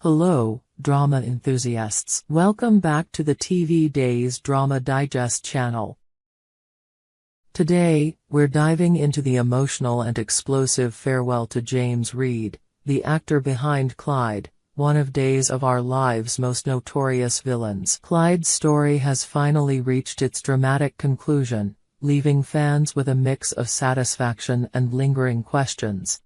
Hello, drama enthusiasts. Welcome back to the TV Days Drama Digest channel. Today, we're diving into the emotional and explosive farewell to James Reed, the actor behind Clyde, one of Days of Our Lives' most notorious villains. Clyde's story has finally reached its dramatic conclusion, leaving fans with a mix of satisfaction and lingering questions.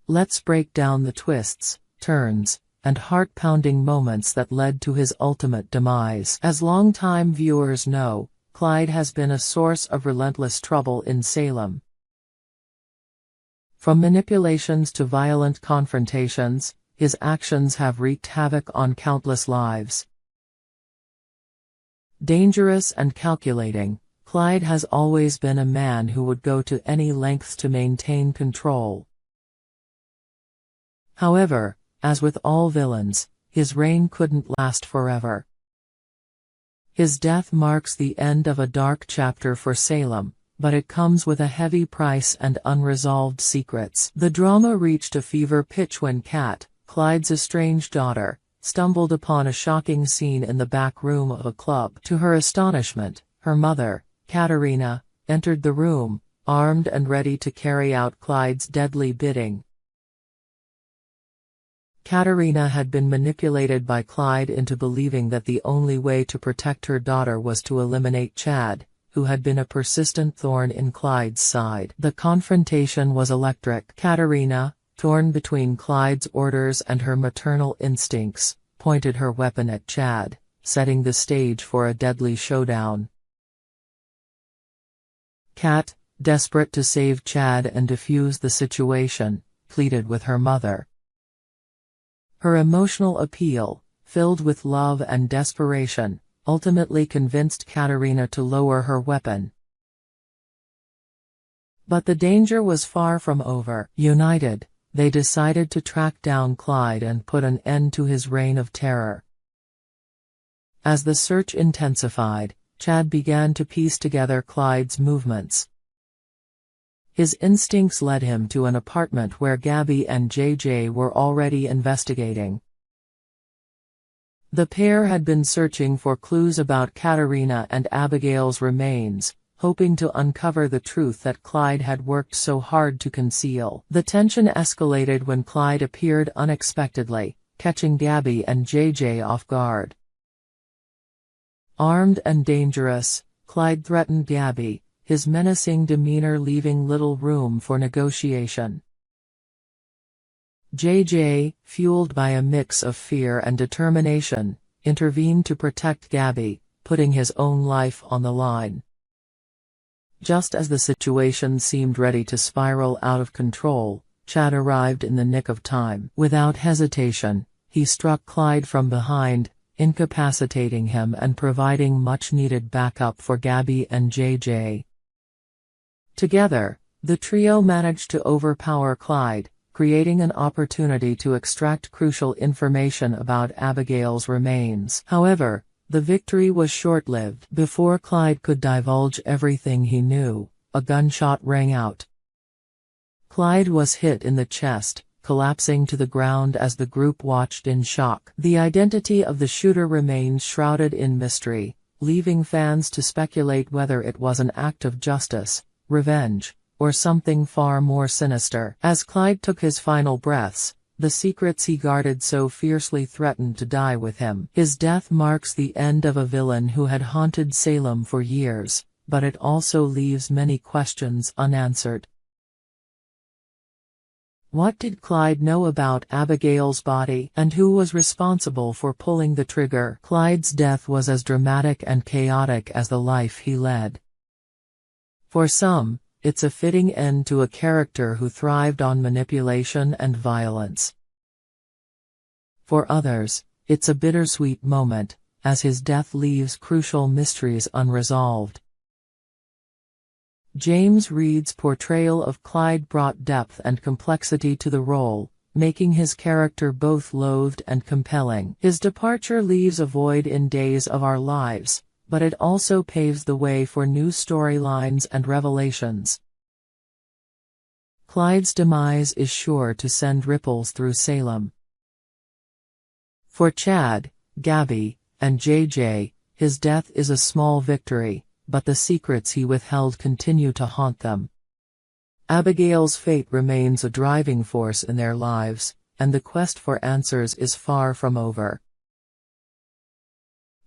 Let's break down the twists, turns, and heart-pounding moments that led to his ultimate demise. As longtime viewers know, Clyde has been a source of relentless trouble in Salem. From manipulations to violent confrontations, his actions have wreaked havoc on countless lives. Dangerous and calculating, Clyde has always been a man who would go to any lengths to maintain control. However, as with all villains, his reign couldn't last forever. His death marks the end of a dark chapter for Salem, but it comes with a heavy price and unresolved secrets. The drama reached a fever pitch when Kat, Clyde's estranged daughter, stumbled upon a shocking scene in the back room of a club. To her astonishment, her mother, Katerina, entered the room, armed and ready to carry out Clyde's deadly bidding. Katerina had been manipulated by Clyde into believing that the only way to protect her daughter was to eliminate Chad, who had been a persistent thorn in Clyde's side. The confrontation was electric. Katerina, torn between Clyde's orders and her maternal instincts, pointed her weapon at Chad, setting the stage for a deadly showdown. Kat, desperate to save Chad and defuse the situation, pleaded with her mother. Her emotional appeal, filled with love and desperation, ultimately convinced Katerina to lower her weapon. But the danger was far from over. United, they decided to track down Clyde and put an end to his reign of terror. As the search intensified, Chad began to piece together Clyde's movements. His instincts led him to an apartment where Gabby and JJ were already investigating. The pair had been searching for clues about Katerina and Abigail's remains, hoping to uncover the truth that Clyde had worked so hard to conceal. The tension escalated when Clyde appeared unexpectedly, catching Gabby and JJ off guard. Armed and dangerous, Clyde threatened Gabby, his menacing demeanor leaving little room for negotiation. JJ, fueled by a mix of fear and determination, intervened to protect Gabby, putting his own life on the line. Just as the situation seemed ready to spiral out of control, Chad arrived in the nick of time. Without hesitation, he struck Clyde from behind, incapacitating him and providing much-needed backup for Gabby and JJ. Together, the trio managed to overpower Clyde, creating an opportunity to extract crucial information about Abigail's remains. However, the victory was short-lived. Before Clyde could divulge everything he knew, a gunshot rang out. Clyde was hit in the chest, collapsing to the ground as the group watched in shock. The identity of the shooter remains shrouded in mystery, leaving fans to speculate whether it was an act of justice, revenge, or something far more sinister. As Clyde took his final breaths, the secrets he guarded so fiercely threatened to die with him. His death marks the end of a villain who had haunted Salem for years, but it also leaves many questions unanswered. What did Clyde know about Abigail's body, and who was responsible for pulling the trigger? Clyde's death was as dramatic and chaotic as the life he led. For some, it's a fitting end to a character who thrived on manipulation and violence. For others, it's a bittersweet moment, as his death leaves crucial mysteries unresolved. James Reed's portrayal of Clyde brought depth and complexity to the role, making his character both loathed and compelling. His departure leaves a void in Days of Our Lives, but it also paves the way for new storylines and revelations. Clyde's demise is sure to send ripples through Salem. For Chad, Gabby, and JJ, his death is a small victory, but the secrets he withheld continue to haunt them. Abigail's fate remains a driving force in their lives, and the quest for answers is far from over.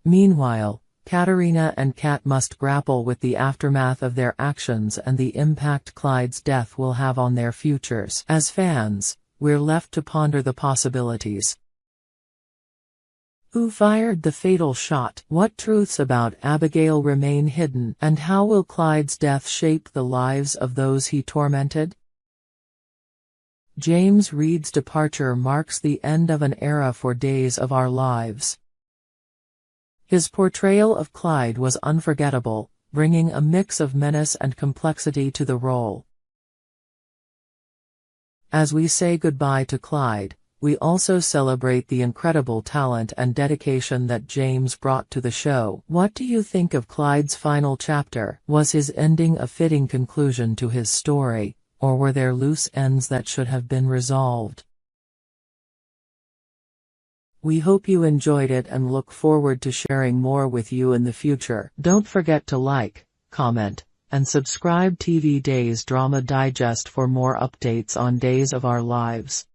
Meanwhile, Katerina and Kat must grapple with the aftermath of their actions and the impact Clyde's death will have on their futures. As fans, we're left to ponder the possibilities. Who fired the fatal shot? What truths about Abigail remain hidden? And how will Clyde's death shape the lives of those he tormented? James Reed's departure marks the end of an era for Days of Our Lives. His portrayal of Clyde was unforgettable, bringing a mix of menace and complexity to the role. As we say goodbye to Clyde, we also celebrate the incredible talent and dedication that James brought to the show. What do you think of Clyde's final chapter? Was his ending a fitting conclusion to his story, or were there loose ends that should have been resolved? We hope you enjoyed it and look forward to sharing more with you in the future. Don't forget to like, comment, and subscribe TV Days Drama Digest for more updates on Days of Our Lives.